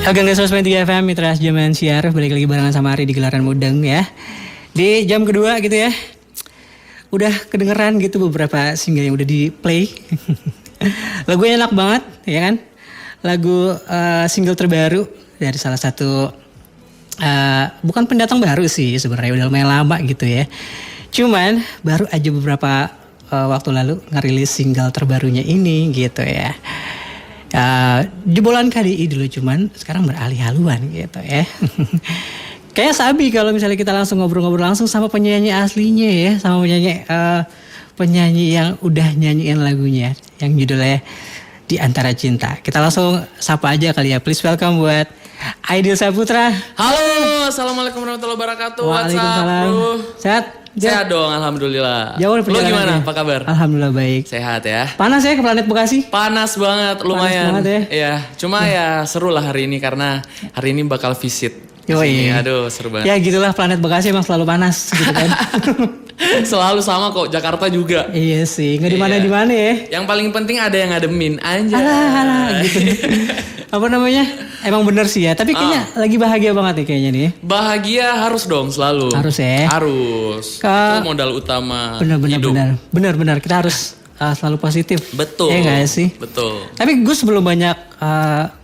Ageng 103 FM Mitra Jaman Siar, balik lagi barengan sama Ari di Gelaran Mudeng ya. Di jam kedua gitu ya. Udah kedengeran gitu beberapa single yang udah di play. Lagunya enak banget ya kan. Lagu single terbaru dari salah satu bukan pendatang baru sih sebenarnya, udah lumayan lama gitu ya. Cuman baru aja beberapa waktu lalu ngerilis single terbarunya ini gitu ya. Jebolan KDI dulu, cuman sekarang beralih haluan gitu ya. Kayak sabi kalau misalnya kita langsung ngobrol-ngobrol langsung sama penyanyi aslinya ya, sama penyanyi yang udah nyanyiin lagunya yang judulnya Di Antara Cinta. Kita langsung sapa aja kali ya. Please welcome buat Aidil Saputra. Halo, assalamualaikum warahmatullahi wabarakatuh. Waalaikumsalam. Sehat? Sehat dong, alhamdulillah. Jauh lu gimana? Apa kabar? Alhamdulillah baik. Sehat ya. Panas ya ke Planet Bekasi? Panas banget, lumayan. Panas banget ya. Iya, cuma ya seru lah hari ini karena hari ini bakal visit. Yoi. Aduh, seru banget. Ya gitulah, Planet Bekasi emang selalu panas gitu kan. Selalu sama kok, Jakarta juga. Iya sih, nggak di mana ya. Yang paling penting ada yang ngademin aja. Alah gitu. Apa namanya? Emang bener sih ya, tapi kayaknya lagi bahagia banget nih kayaknya nih. Bahagia harus dong selalu. Harus ya. Harus. Itu modal utama hidup. Benar. Kita harus selalu positif. Betul. Ya nggak sih? Betul. Tapi gue sebelum banyak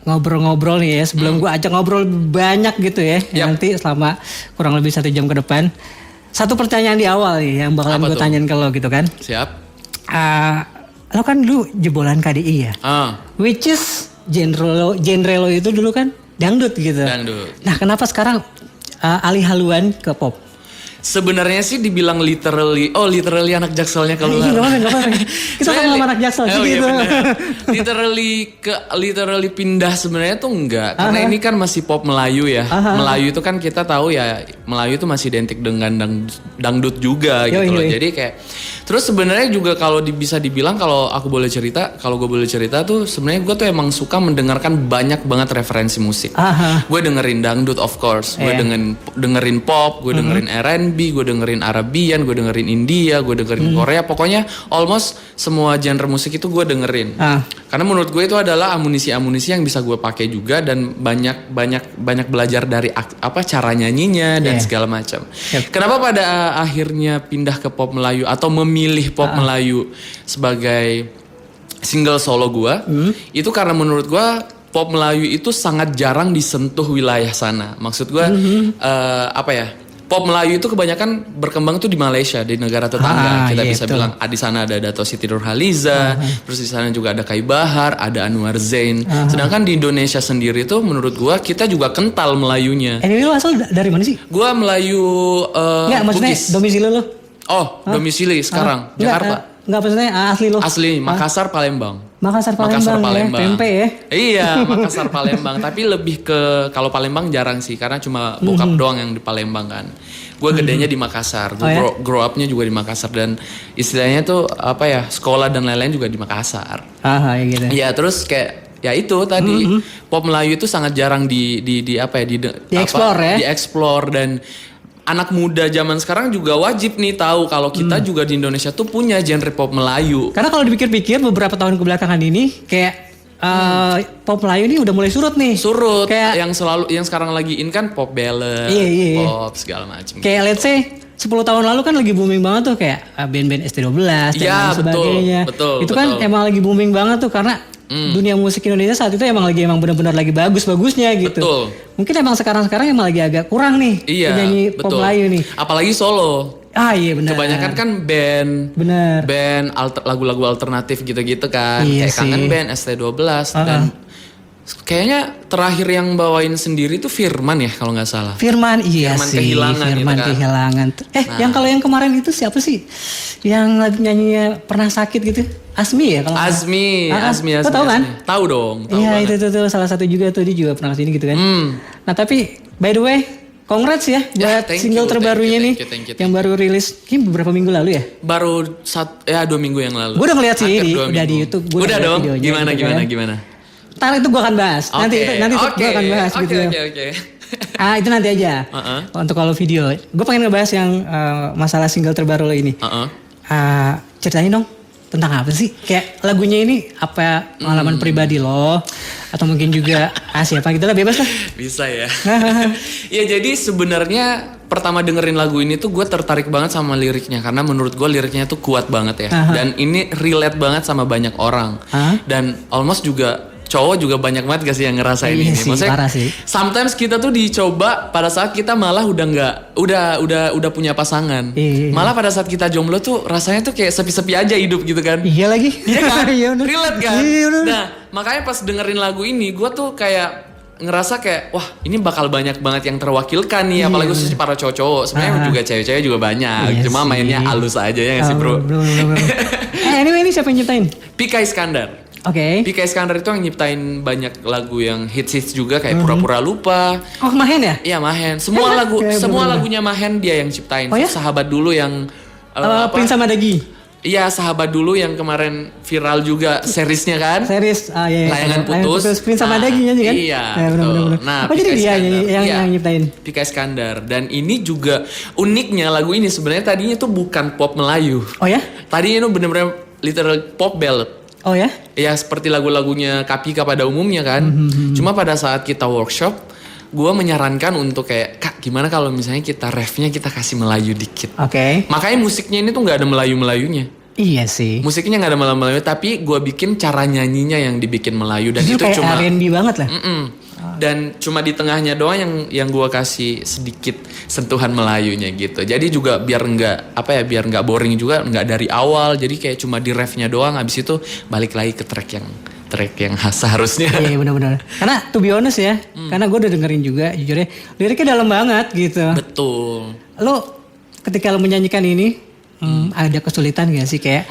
ngobrol-ngobrol nih ya, sebelum gue ajak ngobrol banyak gitu ya, nanti selama kurang lebih 1 jam ke depan. Satu pertanyaan di awal nih yang bakalan gue tanyain ke lo gitu kan. Siap. Lo kan dulu jebolan KDI ya. Which is genre lo itu dulu kan dangdut gitu. Dangdut. Nah kenapa sekarang alih haluan ke pop? Sebenarnya sih dibilang literally anak jakselnya keluar. Gak apa-apa. Kita sama anak jaksel sih gitu. Literally pindah sebenarnya tuh enggak. Karena ini kan masih pop Melayu ya. Melayu itu kan kita tahu ya, Melayu itu masih identik dengan dangdut juga gitu loh. Jadi kayak terus sebenarnya juga kalau bisa dibilang kalau gue boleh cerita tuh sebenarnya gue tuh emang suka mendengarkan banyak banget referensi musik. Gue dengerin dangdut of course, gue dengerin pop, gue dengerin R&B, gue dengerin Arabian, gue dengerin India, gue dengerin Korea, pokoknya almost semua genre musik itu gue dengerin. Karena menurut gue itu adalah amunisi yang bisa gue pakai juga dan banyak belajar dari cara nyanyinya dan segala macam. Kenapa pada akhirnya pindah ke pop Melayu atau memilih pop Melayu sebagai single solo gue? Itu karena menurut gue pop Melayu itu sangat jarang disentuh wilayah sana. Maksud gue pop Melayu itu kebanyakan berkembang tuh di Malaysia, di negara tetangga. Kita bisa bilang di sana ada Dato' Siti Nurhaliza, terus di sana juga ada Kai Bahar, ada Anwar Zain. Sedangkan di Indonesia sendiri tuh menurut gua kita juga kental Melayunya. Ini lu asal dari mana sih? Gua Melayu maksudnya Bugis. Domisili lu? Domisili sekarang Jakarta. Enggak, maksudnya asli lu? Asli, Makassar, Palembang. Makassar Palembang. Ya, tempe ya. Iya, Makassar Palembang. Tapi lebih ke kalau Palembang jarang sih, karena cuma bokap doang yang di Palembang kan. Gue gedenya di Makassar. Gue grow up-nya juga di Makassar dan istilahnya tuh sekolah dan lain-lain juga di Makassar. Ya gitu. Iya, terus kayak ya itu tadi pop Melayu itu sangat jarang dieksplor dan anak muda zaman sekarang juga wajib nih tahu kalau kita juga di Indonesia tuh punya genre pop Melayu. Karena kalau dipikir-pikir beberapa tahun kebelakangan ini kayak pop Melayu ini udah mulai surut nih. Surut. Kayak yang sekarang lagi in kan pop ballad, pop segala macam. Kayak let's say 10 tahun lalu kan lagi booming banget tuh kayak band-band ST12 dan lain sebagainya. Betul. Itu kan emang lagi booming banget tuh karena dunia musik Indonesia saat itu emang benar-benar lagi bagus-bagusnya gitu. Betul. Mungkin emang sekarang emang lagi agak kurang nih penyanyi pop Melayu nih. Apalagi solo. Iya benar. Kebanyakan kan band lagu-lagu alternatif gitu-gitu kan. Iya kayak Kangen Band, ST12 dan kayaknya terakhir yang bawain sendiri tuh Firman ya kalau nggak salah. Firman Kehilangan Firman gitu kan. Kehilangan. Yang kalau yang kemarin itu siapa sih? Yang nyanyinya pernah sakit gitu? Asmi ya kalau Asmi. Lo tau kan? Tahu dong. Iya itu salah satu juga tuh, dia juga pernah kesini gitu kan. Nah tapi by the way, congrats ya buat single terbarunya nih yang baru rilis beberapa minggu lalu ya? Baru 2 minggu yang lalu. Gue udah ngeliat sih udah di YouTube. Udah dong. Gimana? Ntar itu gue akan bahas. Nanti gue akan bahas gitu. Oke. Itu nanti aja. Untuk kalau video, gue pengen ngebahas yang masalah single terbaru lo ini. Ceritain dong tentang apa sih? Kayak lagunya ini apa pengalaman pribadi lo? Atau mungkin juga siapa gitu lah, bebas lah. Bisa ya. Ya jadi sebenarnya pertama dengerin lagu ini tuh gue tertarik banget sama liriknya. Karena menurut gue liriknya tuh kuat banget ya. Dan ini relate banget sama banyak orang. Dan almost juga cowok juga banyak banget gak sih yang ngerasain ini. Sih, maksudnya sih. Sometimes kita tuh dicoba pada saat kita malah udah punya pasangan. Malah pada saat kita jomblo tuh rasanya tuh kayak sepi-sepi aja hidup gitu kan. Iya lagi. Iya kan? Relate kan? Iya, nah makanya pas dengerin lagu ini gue tuh kayak ngerasa kayak wah ini bakal banyak banget yang terwakilkan nih. Apalagi khususnya para cowok-cowok. Sebenarnya juga cewek-cewek juga banyak. Cuma mainnya halus aja ya gak sih bro? Anyway ini siapa yang nyiptain? Pika Iskandar. Pika Iskandar itu yang nyiptain banyak lagu yang hits juga kayak Pura-Pura Lupa. Oh Mahen ya? Iya Mahen. Semua lagunya Mahen dia yang ciptain. Oh ya? Sahabat Dulu yang Prince sama Dagi. Iya Sahabat Dulu yang kemarin viral juga seriesnya kan. Series iya. Layangan Putus. Prince sama Dagi kan? Iya betul. Nah jadi dia yang nyiptain. Pika Iskandar. Dan ini juga uniknya lagu ini sebenarnya tadinya tuh bukan pop Melayu. Oh ya? Tadinya itu bener-bener literal pop ballad. Oh ya? Ya seperti lagu-lagunya Kapika pada umumnya kan. Cuma pada saat kita workshop, gue menyarankan untuk kayak, Kak gimana kalau misalnya kita refnya kita kasih Melayu dikit. Makanya musiknya ini tuh gak ada Melayu-Melayunya. Iya sih. Musiknya gak ada Melayu-Melayu, tapi gue bikin cara nyanyinya yang dibikin Melayu. Dan itu kayak cuma R&B banget lah. Dan cuma di tengahnya doang yang gue kasih sedikit sentuhan Melayunya gitu. Jadi juga biar nggak boring juga, nggak dari awal. Jadi kayak cuma di refnya doang. Habis itu balik lagi ke track yang khas seharusnya. Iya benar-benar. Karena to be honest ya, karena gue udah dengerin juga jujurnya liriknya dalam banget gitu. Betul. Lo ketika lo menyanyikan ini ada kesulitan gak sih kayak,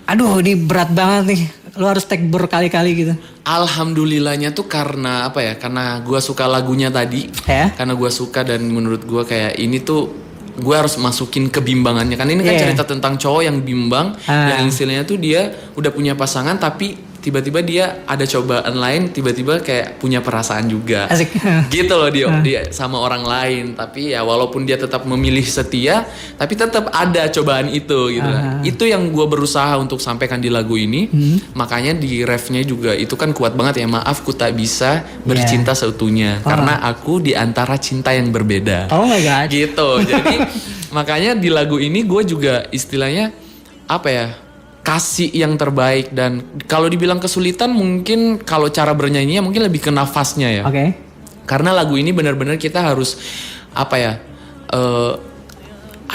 aduh ini berat banget nih. Lo harus take berkali-kali gitu. Alhamdulillahnya tuh karena karena gue suka lagunya tadi. Karena gue suka dan menurut gue kayak ini tuh gue harus masukin kebimbangannya. Kan ini kan cerita tentang cowok yang bimbang. Yang istilahnya tuh dia udah punya pasangan tapi tiba-tiba dia ada cobaan lain, tiba-tiba kayak punya perasaan juga. Asik. Gitu loh dia sama orang lain. Tapi ya walaupun dia tetap memilih setia, tapi tetap ada cobaan itu gitu kan. Itu yang gue berusaha untuk sampaikan di lagu ini. Makanya di refnya juga itu kan kuat banget ya. Maaf ku tak bisa bercinta seutuhnya. Karena aku di antara cinta yang berbeda. Oh my God. Gitu. Jadi makanya di lagu ini gue juga istilahnya kasih yang terbaik. Dan kalau dibilang kesulitan mungkin kalau cara bernyanyinya mungkin lebih ke nafasnya ya. Karena lagu ini benar-benar kita harus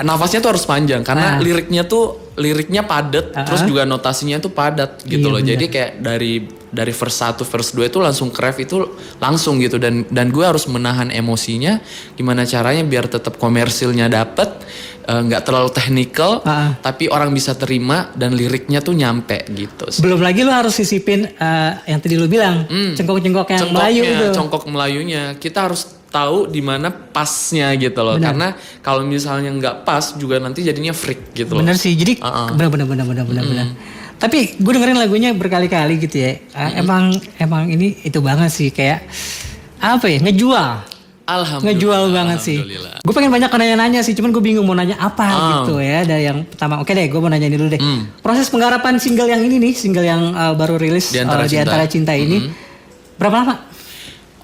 nafasnya tuh harus panjang karena liriknya padat, terus juga notasinya tuh padat gitu loh. Jadi kayak dari verse 1, verse 2 itu langsung ke ref itu langsung gitu dan gue harus menahan emosinya gimana caranya biar tetap komersilnya dapet, nggak terlalu technical, tapi orang bisa terima dan liriknya tuh nyampe gitu. Belum lagi lo harus sisipin yang tadi lo bilang, cengkok-cengkok yang Melayu itu. Cengkok Melayunya kita harus tahu di mana pasnya gitu loh. Karena kalau misalnya nggak pas juga nanti jadinya freak gitu loh. Bener sih, jadi bener. Tapi gue dengerin lagunya berkali-kali gitu ya. Emang ini itu banget sih kayak ngejual. Ngejual banget sih. Gue pengen banyak nanya-nanya sih, cuman gue bingung mau nanya apa gitu ya. Ada yang pertama, oke deh, gue mau nanya ini dulu deh. Proses penggarapan single yang ini nih, single yang baru rilis di antara cinta ini, berapa lama?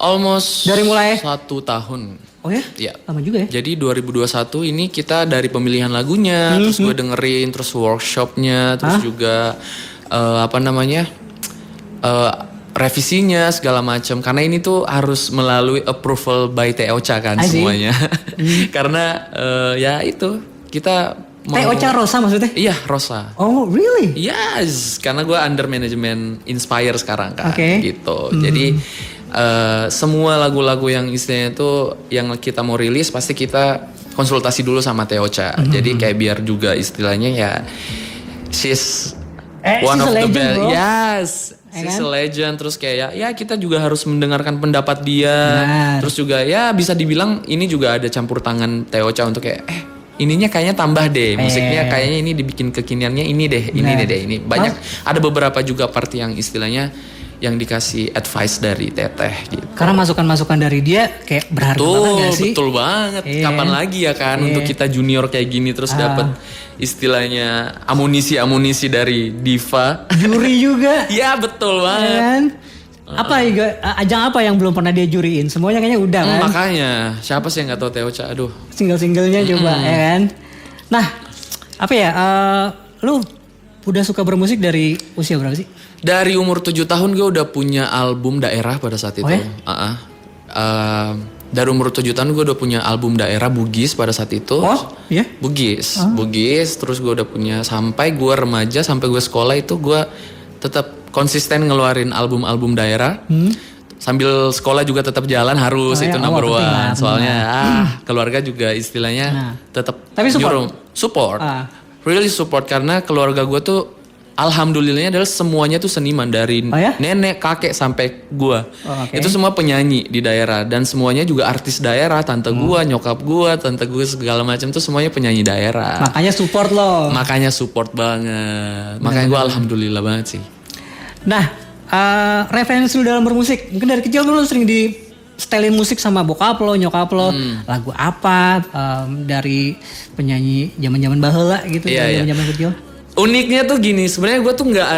Almost dari mulai 1 tahun. Oh ya? Iya. Lama juga ya? Jadi 2021 ini kita dari pemilihan lagunya, terus gue dengerin, terus workshopnya, terus juga revisinya segala macam. Karena ini tuh harus melalui approval by Teocha kan semuanya. Karena ya itu kita Teocha Rosa maksudnya? Iya Rosa. Oh really? Yes, karena gue under manajemen Inspire sekarang kan. Gitu. Jadi semua lagu-lagu yang istilahnya tuh yang kita mau rilis pasti kita konsultasi dulu sama Teocha. Jadi kayak biar juga istilahnya ya she's one of the best. Yes. She's a legend. Terus kayak ya kita juga harus mendengarkan pendapat dia. Terus juga ya bisa dibilang ini juga ada campur tangan Teocha untuk kayak ininya kayaknya tambah deh, musiknya kayaknya ini dibikin kekiniannya ini deh, ini banyak. Ada beberapa juga part yang istilahnya yang dikasih advice dari Teteh gitu. Karena masukan-masukan dari dia kayak berharga banget gak sih? Betul banget. Kapan lagi ya kan untuk kita junior kayak gini terus dapat istilahnya amunisi dari diva. Juri juga. Ya betul banget. Apa ajang apa yang belum pernah dia juriin? Semuanya kayaknya udah kan. Makanya siapa sih yang nggak tahu Teocha? Aduh. Single-singlenya coba ya kan. Nah apa ya? Lu udah suka bermusik dari usia berapa sih? Dari umur 7 tahun gue udah punya album daerah pada saat itu. Oh ya? Dari umur 7 tahun gue udah punya album daerah Bugis pada saat itu. Oh iya? Bugis. Terus gue udah punya sampai gue remaja, sampai gue sekolah itu gue tetap konsisten ngeluarin album-album daerah. Sambil sekolah juga tetap jalan harus itu number one. Soalnya keluarga juga istilahnya tetap tapi support. Really support karena keluarga gue tuh alhamdulillahnya adalah semuanya tuh seniman dari nenek, kakek sampai gua. Itu semua penyanyi di daerah dan semuanya juga artis daerah, tante gua, nyokap gua, tante gua segala macam tuh semuanya penyanyi daerah. Makanya support lo. Makanya support banget. Makanya gua alhamdulillah banget sih. Nah, referensi lu dalam bermusik, mungkin dari kecil lu sering di setelin musik sama bokap lo, nyokap lo, lagu apa dari penyanyi zaman-zaman baheula gitu, zaman-zaman kecil. Uniknya tuh gini, sebenarnya gue tuh nggak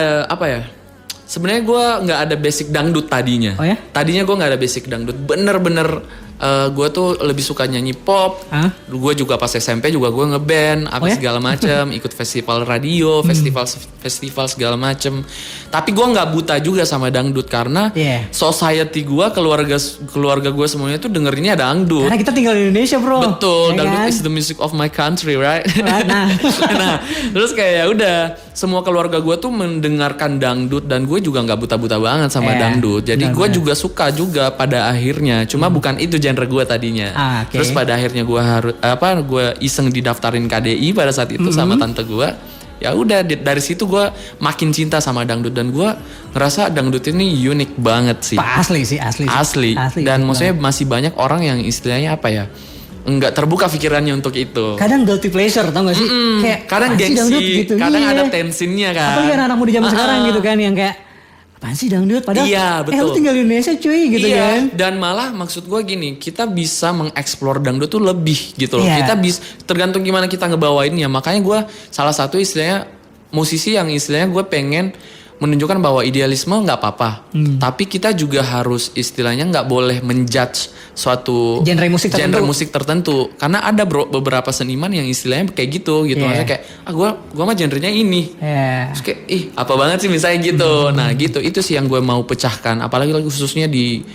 sebenarnya gue nggak ada basic dangdut tadinya. Oh ya? Tadinya gue nggak ada basic dangdut, bener-bener gue tuh lebih suka nyanyi pop. Gue juga pas SMP juga gue ngeband, segala macem, ikut festival radio, festival segala macem. Tapi gue nggak buta juga sama dangdut karena society gue, keluarga gue semuanya tuh dengerinnya dangdut. Karena kita tinggal di Indonesia bro. Betul, dangdut is the music of my country, right? Nah, terus kayak ya udah, semua keluarga gue tuh mendengarkan dangdut dan gue juga nggak buta-buta banget sama dangdut. Jadi gue juga suka juga pada akhirnya. Cuma bukan itu genre gue tadinya. Terus pada akhirnya gue gue iseng didaftarin KDI pada saat itu sama tante gue. Ya udah dari situ gue makin cinta sama dangdut dan gue ngerasa dangdut ini unik banget sih. Asli. Dan maksudnya masih banyak orang yang istilahnya apa ya, nggak terbuka pikirannya untuk itu. Kadang guilty pleasure, tau gak sih? Kayak kadang gengsi, gitu. Kadang ada tensinya kan. Apalagi anak muda zaman sekarang gitu kan yang kayak apaan sih dangdut? Padahal betul. lu tinggal di Indonesia cuy gitu kan. Dan malah maksud gue gini, kita bisa mengeksplor dangdut tuh lebih gitu loh. Kita bisa, tergantung gimana kita ngebawainnya. Makanya gue salah satu istilahnya musisi yang istilahnya gue pengen menunjukkan bahwa idealisme nggak apa-apa, tapi kita juga harus istilahnya nggak boleh menjudge suatu genre musik tertentu, karena ada beberapa seniman yang istilahnya kayak gitu maksudnya kayak gue mah genrenya ini, terus kayak apa banget sih misalnya gitu, nah gitu itu sih yang gue mau pecahkan, apalagi khususnya di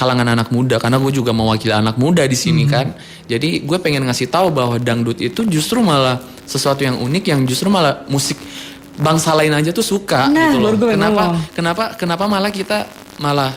kalangan anak muda, karena gue juga mewakili anak muda di sini kan, jadi gue pengen ngasih tahu bahwa dangdut itu justru malah sesuatu yang unik, yang justru malah musik bangsa lain aja tuh suka gitu loh. Kenapa malah kita malah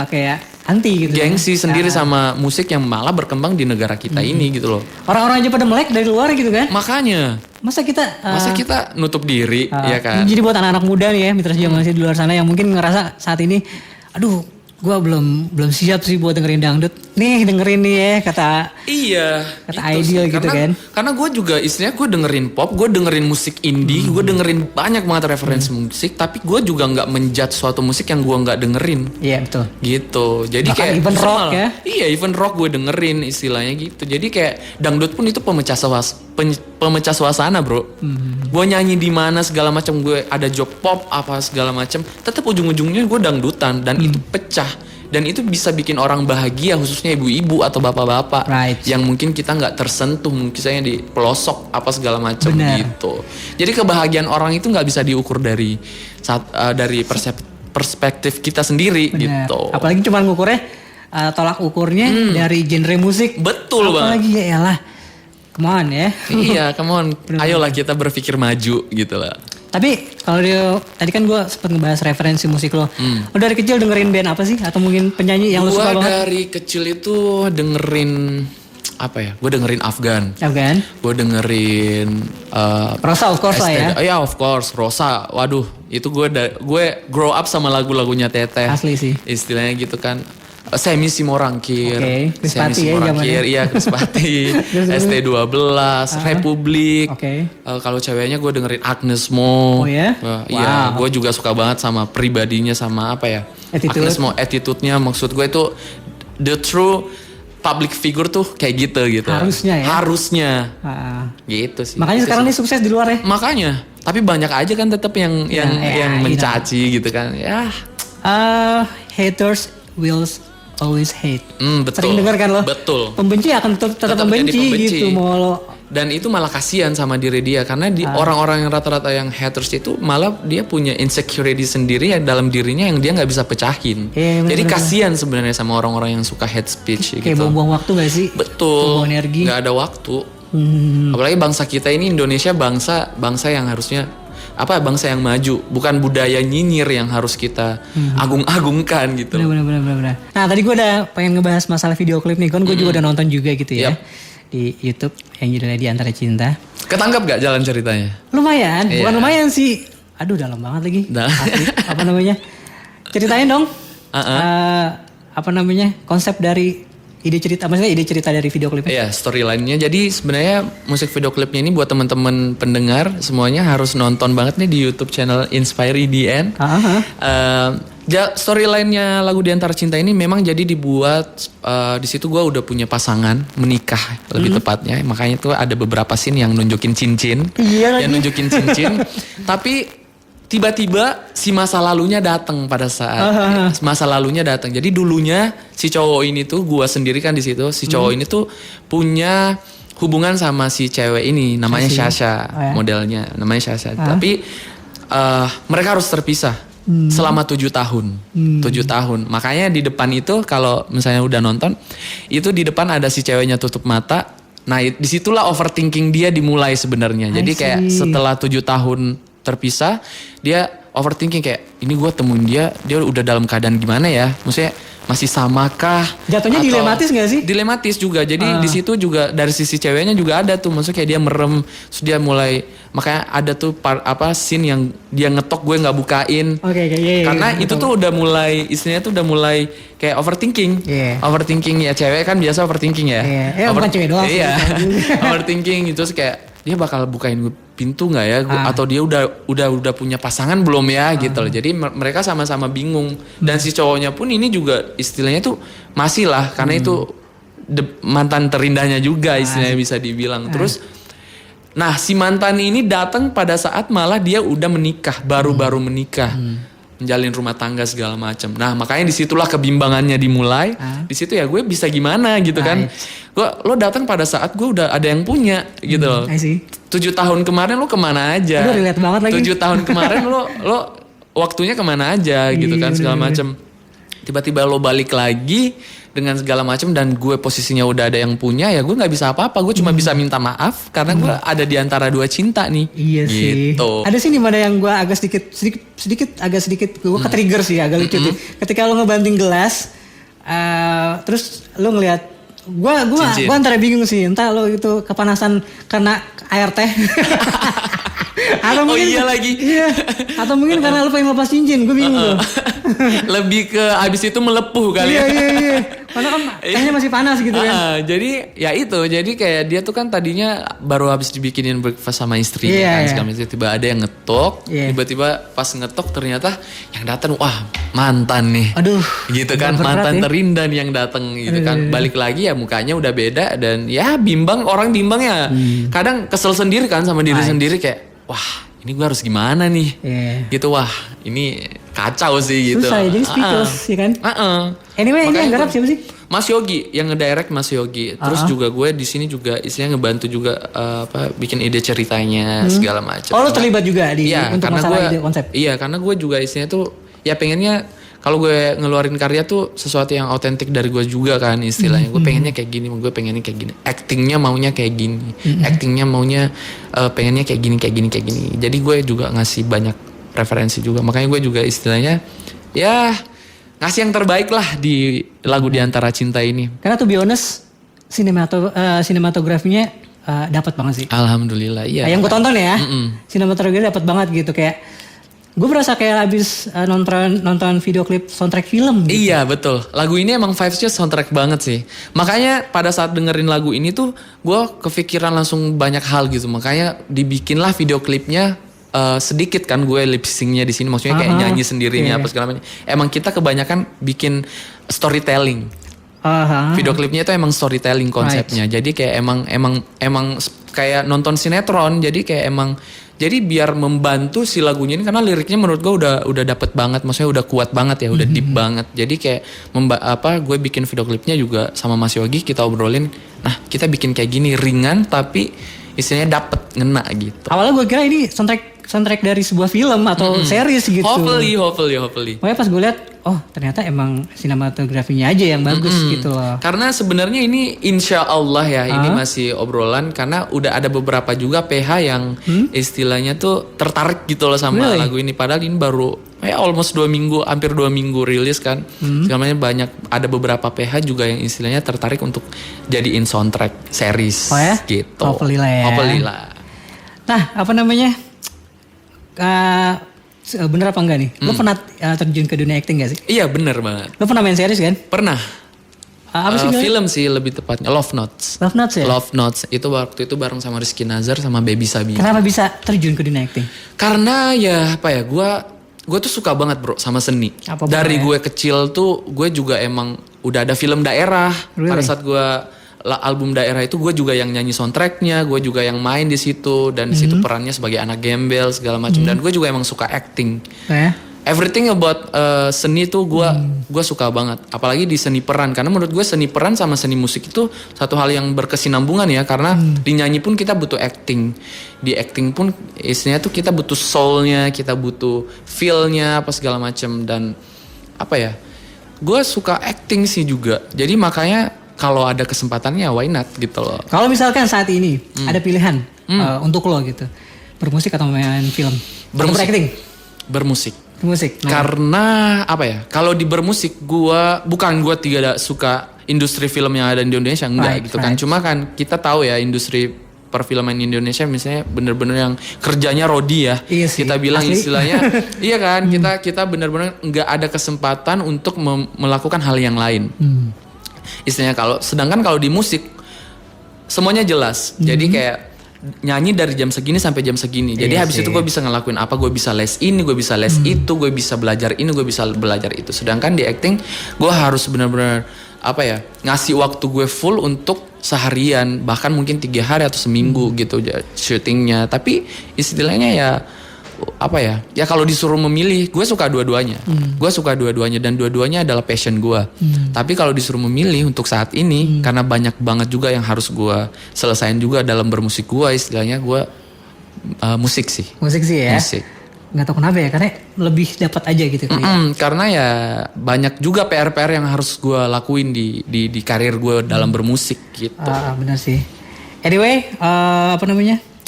kayak anti gitu. Gengsi sendiri sama musik yang malah berkembang di negara kita ini gitu loh. Orang-orang aja pada melek dari luar gitu kan. Makanya. Masa kita nutup diri ya kan. Jadi buat anak-anak muda nih ya, mitra sejawat di luar sana yang mungkin ngerasa saat ini aduh gue belum siap sih buat dengerin dangdut. Nih dengerin nih ya kata Ideal gitu kan. Karena gue juga istilahnya gue dengerin pop, gue dengerin musik indie, gue dengerin banyak banget referensi musik, tapi gue juga nggak menjudge suatu musik yang gue nggak dengerin. Iya betul. Gitu. Jadi bahkan kayak even rock ya. Iya even rock gue dengerin istilahnya gitu. Jadi kayak dangdut pun itu pemecah suasana bro. Gue nyanyi di mana segala macam, gue ada job pop apa segala macam, tetap ujung-ujungnya gue dangdutan dan itu pecah. Dan itu bisa bikin orang bahagia, khususnya ibu-ibu atau bapak-bapak yang mungkin kita nggak tersentuh, mungkin saya di pelosok apa segala macam gitu. Jadi kebahagiaan orang itu nggak bisa diukur dari perspektif kita sendiri gitu. Apalagi cuma ngukurnya tolak ukurnya dari genre musik. Betul banget. Apalagi ya elah, come on ya. Iya, come on. Ayolah kita berpikir maju gitu lah. Tapi kalau tadi kan gue sempet ngebahas referensi musik lo. Lo dari kecil dengerin band apa sih? Atau mungkin penyanyi yang lo suka banget? Gue dari kecil itu dengerin apa ya? Gue dengerin Afgan. Gue dengerin Rosa of course lah ya. Iya of course Rosa. Waduh itu gue grow up sama lagu-lagunya Teteh. Asli sih. Istilahnya gitu kan. Semi Simorangkir, Krispati ya zamannya. Iya Krispati, ST12, Republik. Kalau ceweknya gue dengerin Agnes Mo. Oh ya? Iya, gue juga suka banget sama pribadinya, sama apa ya? Agnes Mo, attitude-nya, maksud gue itu the true public figure tuh kayak gitu. Harusnya ya? Harusnya. Gitu sih. Makanya sekarang nih sukses di luar ya? Makanya, tapi banyak aja kan tetap yang mencaci gitu kan. Ya. Haters will always hate. Betul. Sering dengar kan lo? Betul. Pembenci akan tetap menjadi membenci gitu mau lo. Dan itu malah kasihan sama diri dia karena orang-orang yang rata-rata yang haters itu malah dia punya insecurity sendiri ya dalam dirinya yang dia nggak bisa pecahin. Jadi kasihan sebenarnya sama orang-orang yang suka hate speech kayak gitu. buang-buang waktu gak sih? Betul. Buang energi. Nggak ada waktu. Apalagi bangsa kita ini Indonesia bangsa yang harusnya bangsa yang maju, bukan budaya nyinyir yang harus kita agung-agungkan gitu. Benar. Nah tadi gue udah pengen ngebahas masalah video klip nih, kan gue juga udah nonton juga gitu ya. Di YouTube yang judulnya Di Antara Cinta. Ketangkap gak jalan ceritanya? Lumayan, bukan lumayan sih. Aduh dalam banget lagi. Asli, apa namanya? Ceritain dong. Konsep dari ide cerita, maksudnya ide cerita dari video klipnya. Iya, storyline-nya. Jadi sebenarnya musik video klipnya ini buat teman-teman pendengar semuanya harus nonton banget nih di YouTube channel Inspire EDN. Storyline-nya lagu Di Antara Cinta ini memang jadi dibuat di situ gue udah punya pasangan menikah lebih tepatnya, makanya tuh ada beberapa scene yang nunjukin cincin, tapi tiba-tiba si masa lalunya datang pada saat masa lalunya datang. Jadi dulunya si cowok ini tuh gue sendiri kan di situ, si cowok ini tuh punya hubungan sama si cewek ini namanya Sasha, modelnya namanya Sasha. Tapi mereka harus terpisah. Selama 7 tahun. 7 tahun. Makanya di depan itu kalau misalnya udah nonton, itu di depan ada si ceweknya tutup mata. Nah, disitulah overthinking dia dimulai sebenarnya. Jadi kayak setelah 7 tahun terpisah, dia overthinking kayak ini gue temuin dia udah dalam keadaan gimana ya? Maksudnya masih samakah? Jatuhnya dilematis gak sih? Dilematis juga. Jadi di situ juga dari sisi ceweknya juga ada tuh. Maksudnya kayak dia merem, terus dia mulai, makanya ada tuh scene yang dia ngetok gue nggak bukain. Karena itu tuh udah mulai, istilahnya tuh udah mulai kayak overthinking. Overthinking ya, cewek kan biasa overthinking ya. Bukan cewek doang. Overthinking itu kayak dia bakal bukain gue pintu nggak ya, atau dia udah punya pasangan belum ya gitu loh. Jadi mereka sama-sama bingung, dan si cowoknya pun ini juga istilahnya tuh masih lah, karena itu mantan terindahnya juga istilahnya bisa dibilang. Terus nah si mantan ini datang pada saat malah dia udah menikah, baru-baru menikah, menjalin rumah tangga segala macam. Nah makanya disitulah kebimbangannya dimulai. Di situ ya gue bisa gimana gitu kan. Lo datang pada saat gue udah ada yang punya gitu loh. 7 tahun kemarin lo kemana aja? Aduh, relate banget lagi. 7 tahun kemarin lo waktunya kemana aja gitu kan segala macam. Tiba-tiba lo balik lagi dengan segala macam, dan gue posisinya udah ada yang punya, ya gue nggak bisa apa-apa. Gue cuma bisa minta maaf karena gue ada di antara dua cinta nih. Iya sih. Gitu. Ada sih dimana yang gue agak sedikit gue ke-trigger sih, agak lucu tuh. Ketika lo ngebanting gelas, terus lo ngelihat gue antara bingung sih, entah lo itu kepanasan karena air teh. Atau mungkin, atau mungkin karena lu pengen lepas cincin, gue bingung tuh. Lebih ke abis itu melepuh kali ya. Iya. Karena kan tehnya masih panas gitu kan. Jadi ya itu, jadi kayak dia tuh kan tadinya baru habis dibikinin breakfast sama istrinya kan. Tiba-tiba ada yang ngetok, tiba-tiba pas ngetok ternyata yang datang, wah mantan nih. Aduh. Gitu kan, mantan terindah yang datang gitu kan. Balik lagi ya mukanya udah beda, dan ya orang bimbang ya. Kadang kesel sendiri kan sama diri sendiri kayak, wah ini gue harus gimana nih, gitu. Wah ini kacau sih gitu. Susah ya, jadi speechless ya kan. Anyway, ini yang garap siapa sih? Mas Yogi, yang ngedirect Mas Yogi. Terus juga gue di sini juga istilahnya ngebantu juga bikin ide ceritanya segala macam. Oh lo terlibat juga di untuk masalah ide konsep? Iya, karena gue juga istilahnya tuh ya pengennya kalau gue ngeluarin karya tuh sesuatu yang autentik dari gue juga kan istilahnya. Gue pengennya kayak gini, gue pengennya kayak gini. Actingnya maunya kayak gini, actingnya maunya pengennya kayak gini. Jadi gue juga ngasih banyak referensi juga. Makanya gue juga istilahnya ya ngasih yang terbaik lah di lagu Di Antara Cinta ini. Karena to be honest, sinematografinya dapat banget sih. Alhamdulillah, iya. Yang gue tonton ya, sinematografinya dapat banget gitu, kayak gue berasa kayak abis nonton video klip soundtrack film gitu. Iya betul, lagu ini emang vibes-nya soundtrack banget sih. Makanya pada saat dengerin lagu ini tuh gue kepikiran langsung banyak hal gitu. Makanya dibikinlah video klipnya sedikit kan, gue lip syncnya di sini, maksudnya kayak nyanyi sendirinya apa segala macam. Emang kita kebanyakan bikin storytelling. Video klipnya itu emang storytelling konsepnya. Jadi kayak emang kayak nonton sinetron. Jadi kayak emang Jadi biar membantu si lagunya ini karena liriknya menurut gue udah dapet banget, maksudnya udah kuat banget ya, udah deep banget. Jadi kayak gue bikin video klipnya juga sama Mas Yogi kita obrolin. Nah kita bikin kayak gini ringan tapi istilahnya dapet ngena gitu. Awalnya gue kira ini soundtrack dari sebuah film atau series gitu. Hopefully. Pokoknya pas gue lihat, oh ternyata emang sinematografinya aja yang bagus gitu loh. Karena sebenarnya ini insya Allah ya, ini masih obrolan karena udah ada beberapa juga PH yang istilahnya tuh tertarik gitu loh sama lagu ini. Padahal ini baru almost 2 minggu, hampir 2 minggu rilis kan. Segalanya banyak, ada beberapa PH juga yang istilahnya tertarik untuk jadiin soundtrack series gitu. Hopefully lah ya. Hopefully lah. Nah apa namanya, bener apa enggak nih? Lo pernah terjun ke dunia acting gak sih? Iya bener banget. Lo pernah main series kan? Pernah. Apa sih film sih lebih tepatnya, Love Notes. Love Notes ya? Love Notes itu waktu itu bareng sama Rizky Nazar sama Baby Sabi. Kenapa bisa terjun ke dunia acting? Karena ya apa ya, gue tuh suka banget bro sama seni. Dari gue kecil tuh gue juga emang udah ada film daerah. Pada saat gue album daerah itu gue juga yang nyanyi soundtracknya, gue juga yang main di situ dan di situ perannya sebagai anak gembel segala macam dan gue juga emang suka acting. Everything about seni tuh gue suka banget, apalagi di seni peran karena menurut gue seni peran sama seni musik itu satu hal yang berkesinambungan ya karena di nyanyi pun kita butuh acting, di acting pun istilahnya tuh kita butuh soulnya, kita butuh feelnya apa segala macam dan apa ya, gue suka acting sih juga jadi makanya kalau ada kesempatannya why not gitu loh. Kalau misalkan saat ini ada pilihan untuk lo gitu, bermusik atau main film? Berakting? Bermusik. Nah. Karena apa ya? Kalau di bermusik gue tidak suka industri film yang ada di Indonesia enggak kan. Cuma kan kita tahu ya industri perfilman Indonesia misalnya bener-bener yang kerjanya rodi ya. Iya sih, kita bilang asli. istilahnya iya kan kita bener-bener nggak ada kesempatan untuk melakukan hal yang lain. Istilahnya sedangkan kalau di musik semuanya jelas. Jadi kayak nyanyi dari jam segini sampai jam segini. Jadi habis itu gue bisa ngelakuin apa, gue bisa les ini, gue bisa les itu, gue bisa belajar ini, gue bisa belajar itu. Sedangkan di acting gue harus benar-benar ngasih waktu gue full untuk seharian, bahkan mungkin 3 hari atau seminggu gitu syutingnya. Tapi istilahnya ya ya kalau disuruh memilih gue suka dua-duanya. Gue suka dua-duanya dan dua-duanya adalah passion gue. Tapi kalau disuruh memilih untuk saat ini karena banyak banget juga yang harus gue selesain juga dalam bermusik gue, istilahnya gue musik sih ya. Musik. Nggak tahu kenapa ya, karena lebih dapat aja gitu karena ya banyak juga PR-PR yang harus gue lakuin di karir gue dalam bermusik gitu. Benar sih. Anyway,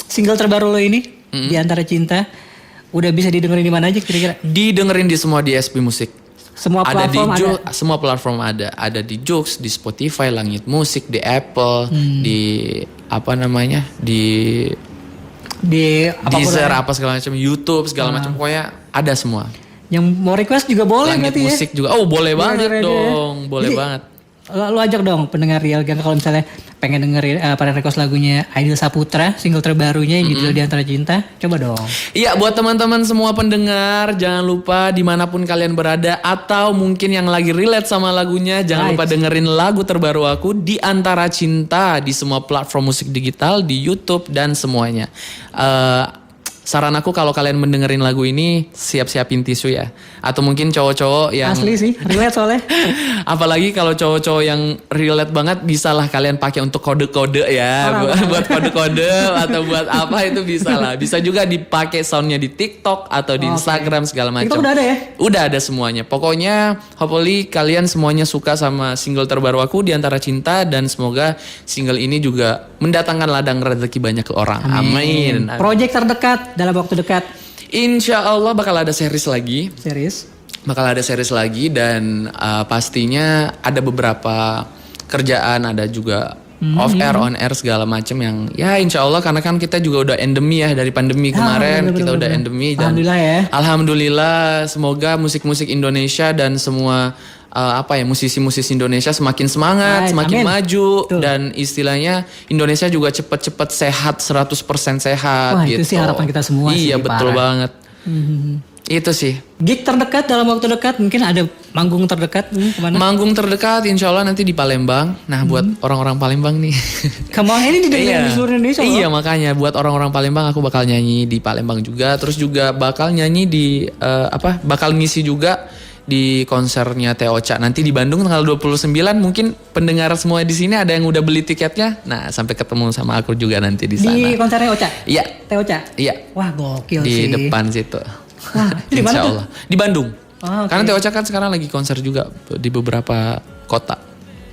single terbaru lo ini Di Antara Cinta udah bisa didengerin di mana aja kira-kira? Didengerin di semua DSP musik. Semua platform ada? Semua platform ada. Ada di Joox, di Spotify, Langit Musik, di Apple, di Deezer, apa segala macam, YouTube segala macam, pokoknya ada semua. Yang mau request juga boleh Langit berarti Musik juga. Oh, boleh banget dong. Boleh banget. Lu ajak dong pendengar Real Gang kalau misalnya pengen dengerin pada request lagunya Aidil Saputra, single terbarunya yang judul Di Antara Cinta, coba dong. Iya, buat teman-teman semua pendengar, jangan lupa dimanapun kalian berada atau mungkin yang lagi relate sama lagunya, jangan lupa dengerin lagu terbaru aku Di Antara Cinta di semua platform musik digital, di YouTube dan semuanya. Saran aku kalau kalian mendengerin lagu ini siap-siapin tisu ya. Atau mungkin cowok-cowok yang asli sih, relate soalnya. Apalagi kalau cowok-cowok yang relate banget, bisalah kalian pakai untuk kode-kode ya. Buat kode-kode atau buat apa itu bisa lah. Bisa juga dipakai soundnya di TikTok atau di Instagram segala macam. TikTok udah ada ya? Udah ada semuanya. Pokoknya hopefully kalian semuanya suka sama single terbaru aku Di Antara Cinta, dan semoga single ini juga mendatangkan ladang rezeki banyak ke orang. Amin. Project terdekat dalam waktu dekat, insya Allah bakal ada series lagi. Bakal ada series lagi dan pastinya ada beberapa kerjaan, ada juga off air, on air segala macam yang ya insya Allah, karena kan kita juga udah endemi ya dari pandemi kemarin, kita udah endemi dan alhamdulillah ya. Alhamdulillah, semoga musik-musik Indonesia dan semua musisi-musisi Indonesia semakin semangat, semakin maju. Betul. Dan istilahnya Indonesia juga cepet-cepet sehat, 100% sehat. Wah, gitu. Itu sih harapan kita semua. Iya, betul banget. Itu sih. Gig terdekat dalam waktu dekat mungkin ada manggung terdekat kemana? Manggung terdekat insya Allah nanti di Palembang. Nah buat orang-orang Palembang nih. Come on, ini didengar di seluruh Indonesia loh. Iya makanya buat orang-orang Palembang aku bakal nyanyi di Palembang juga. Terus juga bakal nyanyi di bakal ngisi juga di konsernya Teh Ocha nanti di Bandung tanggal 29. Mungkin pendengar semua di sini ada yang udah beli tiketnya. Nah sampai ketemu sama aku juga nanti di sana. Di konsernya Ocha? Iya. Teh Ocha? Iya. Wah gokil di sih. Di depan situ. Wah, di mana tuh? Di Bandung. Oh, okay. Karena Teh Ocha kan sekarang lagi konser juga di beberapa kota.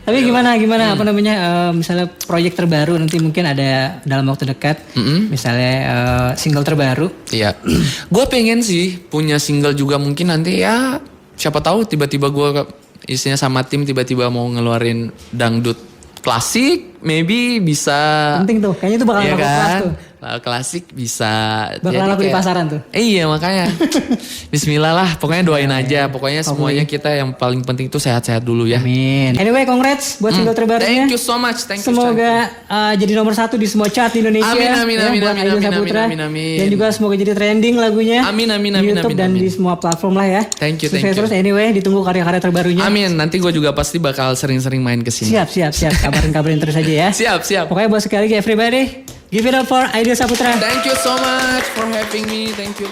Tapi gimana apa namanya misalnya proyek terbaru nanti mungkin ada dalam waktu dekat, misalnya single terbaru. Iya, gue pengen sih punya single juga mungkin nanti ya. Siapa tahu tiba-tiba gue isinya sama tim tiba-tiba mau ngeluarin dangdut klasik, maybe bisa. Penting tuh, kayaknya itu bakal iya laku kan? kelas tuh. Klasik bisa. Bakal laku di pasaran tuh. Iya makanya. Bismillah lah, pokoknya doain aja. Pokoknya semuanya kita yang paling penting itu sehat-sehat dulu ya. Amin. Anyway, congrats buat single terbarunya. Thank you so much. Semoga jadi nomor 1 di semua chart di Indonesia. Amin. Dan juga semoga jadi trending lagunya. Amin. Di YouTube dan di semua platform lah ya. Thank you. Sukses terus anyway, ditunggu karya-karya terbarunya. Amin. Nanti gue juga pasti bakal sering-sering main kesini. Siap. Kabarin terus aja ya. Siap. Pokoknya buat sekali lagi everybody, give it up for Aidil Saputra. Thank you so much for having me. Thank you.